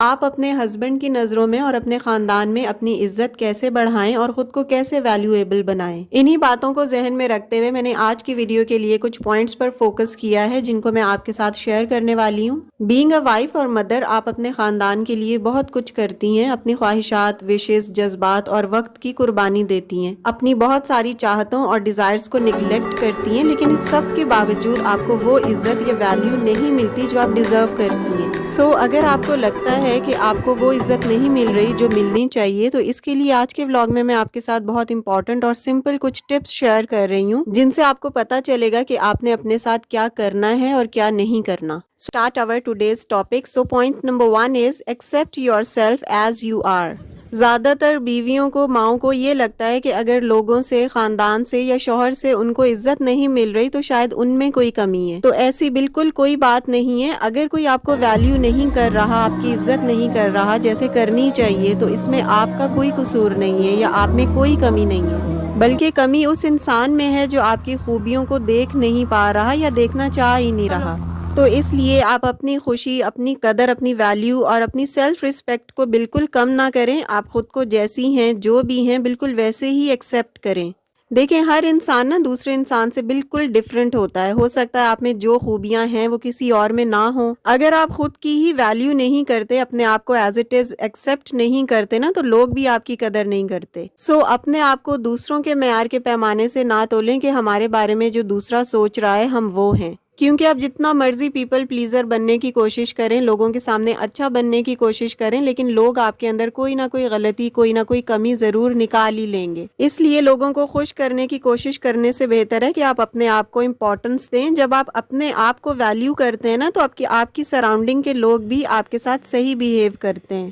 آپ اپنے ہسبینڈ کی نظروں میں اور اپنے خاندان میں اپنی عزت کیسے بڑھائیں اور خود کو کیسے ویلیویبل بنائیں، انہی باتوں کو ذہن میں رکھتے ہوئے میں نے آج کی ویڈیو کے لیے کچھ پوائنٹس پر فوکس کیا ہے جن کو میں آپ کے ساتھ شیئر کرنے والی ہوں۔ بینگ اے وائف اور مدر، آپ اپنے خاندان کے لیے بہت کچھ کرتی ہیں، اپنی خواہشات، وشز، جذبات اور وقت کی قربانی دیتی ہیں، اپنی بہت ساری چاہتوں اور ڈیزائرز کو نیگلیکٹ کرتی ہیں، لیکن اس سب کے باوجود آپ کو وہ عزت یا ویلیو نہیں ملتی جو آپ ڈیزرو کرتی ہیں۔ اگر آپ کو لگتا ہے کہ آپ کو وہ عزت نہیں مل رہی جو ملنی چاہیے، تو اس کے لیے آج کے ولاگ میں آپ کے ساتھ بہت امپورٹنٹ اور سمپل کچھ ٹپس شیئر کر رہی ہوں جن سے آپ کو پتا چلے گا کہ آپ نے اپنے ساتھ کیا کرنا ہے اور کیا نہیں کرنا۔ Start our today's topic. So point number 1 is accept yourself as you are. زیادہ تر بیویوں کو، ماؤں کو یہ لگتا ہے کہ اگر لوگوں سے، خاندان سے یا شوہر سے ان کو عزت نہیں مل رہی تو شاید ان میں کوئی کمی ہے۔ تو ایسی بالکل کوئی بات نہیں ہے۔ اگر کوئی آپ کو ویلیو نہیں کر رہا، آپ کی عزت نہیں کر رہا جیسے کرنی چاہیے، تو اس میں آپ کا کوئی قصور نہیں ہے یا آپ میں کوئی کمی نہیں ہے، بلکہ کمی اس انسان میں ہے جو آپ کی خوبیوں کو دیکھ نہیں پا رہا یا دیکھنا چاہ ہی نہیں رہا۔ تو اس لیے آپ اپنی خوشی، اپنی قدر، اپنی ویلیو اور اپنی سیلف ریسپیکٹ کو بالکل کم نہ کریں۔ آپ خود کو جیسی ہیں، جو بھی ہیں، بالکل ویسے ہی ایکسیپٹ کریں۔ دیکھیں، ہر انسان دوسرے انسان سے بالکل ڈیفرنٹ ہوتا ہے۔ ہو سکتا ہے آپ میں جو خوبیاں ہیں وہ کسی اور میں نہ ہوں۔ اگر آپ خود کی ہی ویلیو نہیں کرتے، اپنے آپ کو ایز اٹ از ایکسیپٹ نہیں کرتے نا، تو لوگ بھی آپ کی قدر نہیں کرتے۔ اپنے آپ کو دوسروں کے معیار کے پیمانے سے نہ تولیں کہ ہمارے بارے میں جو دوسرا سوچ رہا ہے ہم وہ ہیں، کیونکہ آپ جتنا مرضی پیپل پلیزر بننے کی کوشش کریں، لوگوں کے سامنے اچھا بننے کی کوشش کریں، لیکن لوگ آپ کے اندر کوئی نہ کوئی غلطی، کوئی نہ کوئی کمی ضرور نکال ہی لیں گے۔ اس لیے لوگوں کو خوش کرنے کی کوشش کرنے سے بہتر ہے کہ آپ اپنے آپ کو امپورٹنس دیں۔ جب آپ اپنے آپ کو ویلیو کرتے ہیں نا، تو آپ کی سراؤنڈنگ کے لوگ بھی آپ کے ساتھ صحیح بیہیو کرتے ہیں۔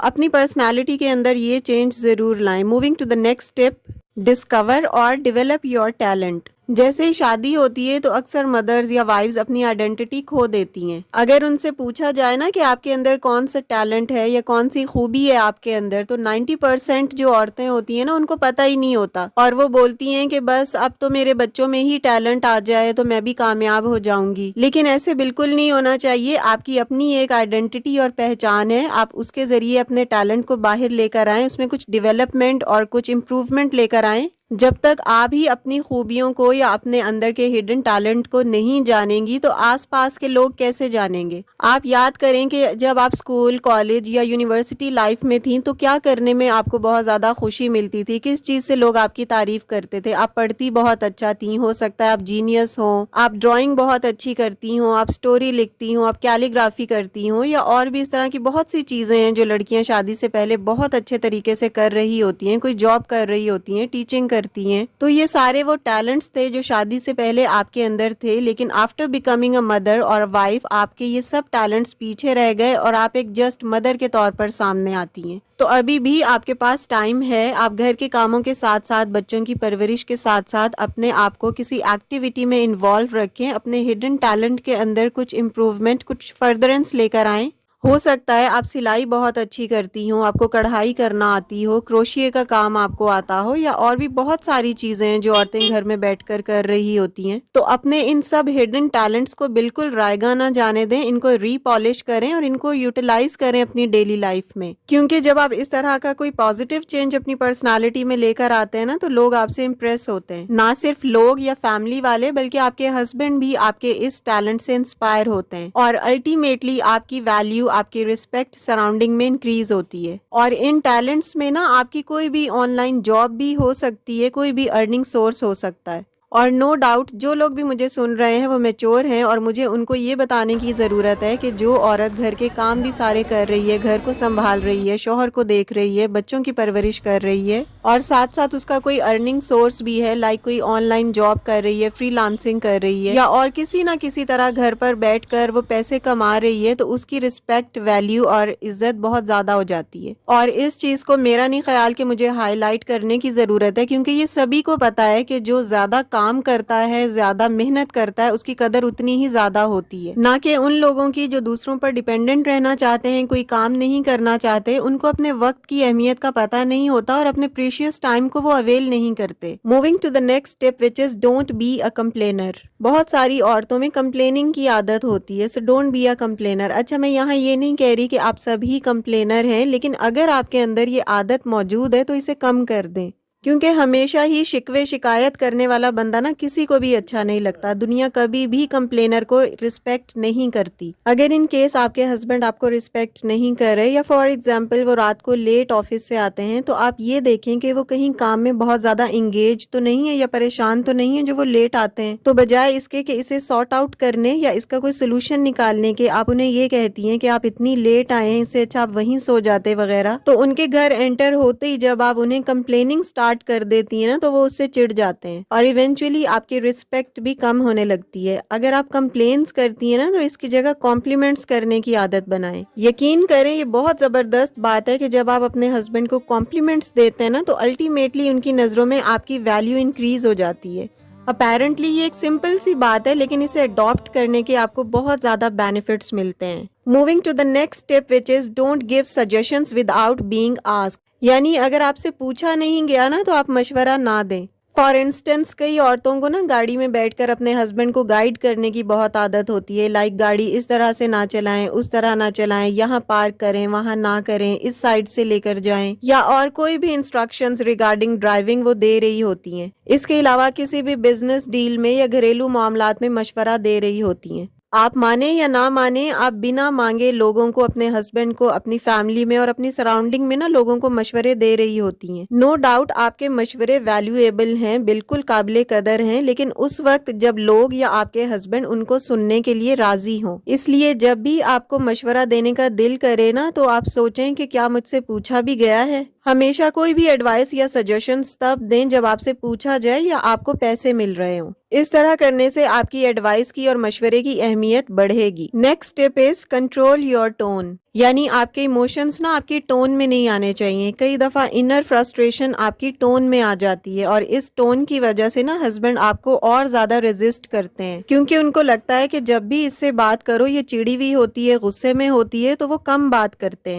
اپنی پرسنالٹی کے اندر یہ چینج ضرور لائیں۔ Moving to the next tip, discover اور ڈیولپ یور ٹیلنٹ۔ جیسے ہی شادی ہوتی ہے تو اکثر مدرز یا وائفز اپنی آئیڈینٹی کھو دیتی ہیں۔ اگر ان سے پوچھا جائے نا کہ آپ کے اندر کون سا ٹیلنٹ ہے یا کون سی خوبی ہے آپ کے اندر، تو 90% جو عورتیں ہوتی ہیں نا، ان کو پتہ ہی نہیں ہوتا، اور وہ بولتی ہیں کہ بس اب تو میرے بچوں میں ہی ٹیلنٹ آ جائے تو میں بھی کامیاب ہو جاؤں گی۔ لیکن ایسے بالکل نہیں ہونا چاہیے۔ آپ کی اپنی ایک آئیڈینٹی اور پہچان ہے، آپ اس کے ذریعے اپنے ٹیلنٹ کو باہر لے کر آئیں، اس میں کچھ ڈیولپمنٹ اور کچھ امپروومنٹ لے کر آئیں۔ جب تک آپ ہی اپنی خوبیوں کو یا اپنے اندر کے ہڈن ٹیلنٹ کو نہیں جانیں گی تو آس پاس کے لوگ کیسے جانیں گے؟ آپ یاد کریں کہ جب آپ اسکول، کالج یا یونیورسٹی لائف میں تھیں تو کیا کرنے میں آپ کو بہت زیادہ خوشی ملتی تھی؟ کس چیز سے لوگ آپ کی تعریف کرتے تھے؟ آپ پڑھتی بہت اچھا تھیں، ہو سکتا ہے آپ جینیس ہوں، آپ ڈرائنگ بہت اچھی کرتی ہوں، آپ سٹوری لکھتی ہوں، آپ کیلیگرافی کرتی ہوں، یا اور بھی اس طرح کی بہت سی چیزیں ہیں جو لڑکیاں شادی سے پہلے بہت اچھے طریقے سے کر رہی ہوتی ہیں، کوئی جاب کر رہی ہوتی ہیں، ٹیچنگ کرتی ہیں۔ تو یہ سارے وہ ٹیلنٹس تھے جو شادی سے پہلے آپ کے اندر تھے، لیکن آفٹر بیکمنگ اے مدر اور وائف آپ کے یہ سب ٹیلنٹس پیچھے رہ گئے اور آپ ایک جسٹ مدر کے طور پر سامنے آتی ہیں۔ تو ابھی بھی آپ کے پاس ٹائم ہے۔ آپ گھر کے کاموں کے ساتھ ساتھ، بچوں کی پرورش کے ساتھ ساتھ اپنے آپ کو کسی ایکٹیویٹی میں انوالو رکھیں، اپنے ہڈن ٹیلنٹ کے اندر کچھ امپروومنٹ، کچھ فردرنس لے کر آئیں۔ ہو سکتا ہے آپ سلائی بہت اچھی کرتی ہوں، آپ کو کڑھائی کرنا آتی ہو، کروشیے کا کام آپ کو آتا ہو، یا اور بھی بہت ساری چیزیں ہیں جو عورتیں گھر میں بیٹھ کر رہی ہوتی ہیں۔ تو اپنے ان سب ہڈن ٹیلنٹس کو بالکل رائگاں نہ جانے دیں، ان کو ری پالش کریں اور ان کو یوٹیلائز کریں اپنی ڈیلی لائف میں، کیونکہ جب آپ اس طرح کا کوئی پازیٹیو چینج اپنی پرسنالٹی میں لے کر آتے ہیں نا، تو لوگ آپ سے امپریس ہوتے ہیں۔ نہ صرف لوگ یا فیملی والے، بلکہ آپ کے ہسبینڈ بھی آپ کے اس ٹیلنٹ سے انسپائر ہوتے ہیں، اور الٹیمیٹلی آپ کی ویلیو، آپ کی رسپیکٹ سراؤنڈنگ میں انکریز ہوتی ہے۔ اور ان ٹیلنٹس میں نا آپ کی کوئی بھی آن لائن جاب بھی ہو سکتی ہے، کوئی بھی ارننگ سورس ہو سکتا ہے۔ اور نو ڈاؤٹ جو لوگ بھی مجھے سن رہے ہیں وہ میچور ہیں، اور مجھے ان کو یہ بتانے کی ضرورت ہے کہ جو عورت گھر کے کام بھی سارے کر رہی ہے، گھر کو سنبھال رہی ہے، شوہر کو دیکھ رہی ہے، بچوں کی پرورش کر رہی ہے، اور ساتھ ساتھ اس کا کوئی ارننگ سورس بھی ہے، لائک کوئی آن لائن جاب کر رہی ہے، فری لانسنگ کر رہی ہے، یا اور کسی نہ کسی طرح گھر پر بیٹھ کر وہ پیسے کما رہی ہے، تو اس کی رسپیکٹ، ویلیو اور عزت بہت زیادہ ہو جاتی ہے۔ اور اس چیز کو میرا نہیں خیال کہ مجھے ہائی لائٹ کرنے کی ضرورت ہے، کیونکہ یہ سبھی کو پتا ہے کہ جو زیادہ کام کرتا ہے، زیادہ محنت کرتا ہے، اس کی قدر اتنی ہی زیادہ ہوتی ہے، نہ کہ ان لوگوں کی جو دوسروں پر ڈیپینڈنٹ رہنا چاہتے ہیں، کوئی کام نہیں کرنا چاہتے، ان کو اپنے وقت کی اہمیت کا پتہ نہیں ہوتا اور اپنے پریشیس ٹائم کو وہ اویل نہیں کرتے۔ Moving to the next tip which is don't be a complainer. بہت ساری عورتوں میں کمپلیننگ کی عادت ہوتی ہے، سو ڈونٹ بی اے کمپلینر۔ اچھا، میں یہاں یہ نہیں کہہ رہی کہ آپ سبھی کمپلینر ہیں، لیکن اگر آپ کے اندر یہ عادت موجود ہے تو اسے کم کر دیں، کیونکہ ہمیشہ ہی شکوے شکایت کرنے والا بندہ نا کسی کو بھی اچھا نہیں لگتا۔ دنیا کبھی بھی کمپلینر کو رسپیکٹ نہیں کرتی۔ اگر ان کیس آپ کے ہسبینڈ آپ کو رسپیکٹ نہیں کر رہے، یا فار ایگزامپل وہ رات کو لیٹ آفس سے آتے ہیں، تو آپ یہ دیکھیں کہ وہ کہیں کام میں بہت زیادہ انگیج تو نہیں ہے یا پریشان تو نہیں ہے جو وہ لیٹ آتے ہیں۔ تو بجائے اس کے کہ اسے سارٹ آؤٹ کرنے یا اس کا کوئی سولوشن نکالنے کے، آپ انہیں یہ کہتی ہیں کہ آپ اتنی لیٹ آئے ہیں، اس سے اچھا آپ وہیں سو جاتے وغیرہ، تو ان کے گھر انٹر ہوتے ہی جب آپ انہیں کمپلیننگ سٹارٹ کر دیتی ہیں نا، تو وہ اس سے چڑ جاتے ہیں اور ایونچولی آپ کی رسپیکٹ بھی کم ہونے لگتی ہے۔ اگر آپ کمپلینس کرتی ہیں نا، تو اس کی جگہ کمپلیمنٹس کرنے کی عادت بنائیں۔ یقین کریں، یہ بہت زبردست بات ہے کہ جب آپ اپنے ہسبینڈ کو کمپلیمنٹس دیتے ہیں نا، تو الٹیمیٹلی ان کی نظروں میں آپ کی ویلیو انکریز ہو جاتی ہے۔ اپیرنٹلی یہ ایک سمپل سی بات ہے، لیکن اسے اڈاپٹ کرنے کے آپ کو بہت زیادہ بینیفٹس ملتے ہیں۔ Moving to the next tip which is don't give suggestions without being asked. یعنی اگر آپ سے پوچھا نہیں گیا نا، تو آپ مشورہ نہ دیں۔ فار انسٹنس، کئی عورتوں کو نا گاڑی میں بیٹھ کر اپنے ہسبینڈ کو گائیڈ کرنے کی بہت عادت ہوتی ہے، لائک گاڑی اس طرح سے نہ چلائیں، اس طرح نہ چلائیں، یہاں پارک کریں، وہاں نہ کریں، اس سائڈ سے لے کر جائیں، یا اور کوئی بھی انسٹرکشنز ریگارڈنگ ڈرائیونگ وہ دے رہی ہوتی ہیں۔ اس کے علاوہ کسی بھی بزنس ڈیل میں یا گھریلو معاملات میں مشورہ دے رہی ہوتی ہیں۔ آپ مانیں یا نہ مانیں، آپ بنا مانگے لوگوں کو، اپنے ہسبینڈ کو، اپنی فیملی میں اور اپنی سراؤنڈنگ میں نا لوگوں کو مشورے دے رہی ہوتی ہیں۔ نو ڈاؤٹ آپ کے مشورے ویلیویبل ہیں، بالکل قابل قدر ہیں، لیکن اس وقت جب لوگ یا آپ کے ہسبینڈ ان کو سننے کے لیے راضی ہوں۔ اس لیے جب بھی آپ کو مشورہ دینے کا دل کرے نا، تو آپ سوچیں کہ کیا مجھ سے پوچھا بھی گیا ہے۔ ہمیشہ کوئی بھی ایڈوائس یا سجیشنز تب دیں جب آپ سے پوچھا جائے یا آپ کو پیسے مل رہے ہوں۔ اس طرح کرنے سے آپ کی ایڈوائس کی اور مشورے کی اہمیت بڑھے گی۔ Next tip is control your tone. یعنی آپ کے ایموشنز نا آپ کی ٹون میں نہیں آنے چاہیے۔ کئی دفعہ انر فرسٹریشن آپ کی ٹون میں آ جاتی ہے، اور اس ٹون کی وجہ سے نا ہسبینڈ آپ کو اور زیادہ ریزسٹ کرتے ہیں، کیونکہ ان کو لگتا ہے کہ جب بھی اس سے بات کرو یہ چڑی ہوئی ہوتی ہے، غصے میں ہوتی ہے، تو وہ کم بات کرتے ہیں۔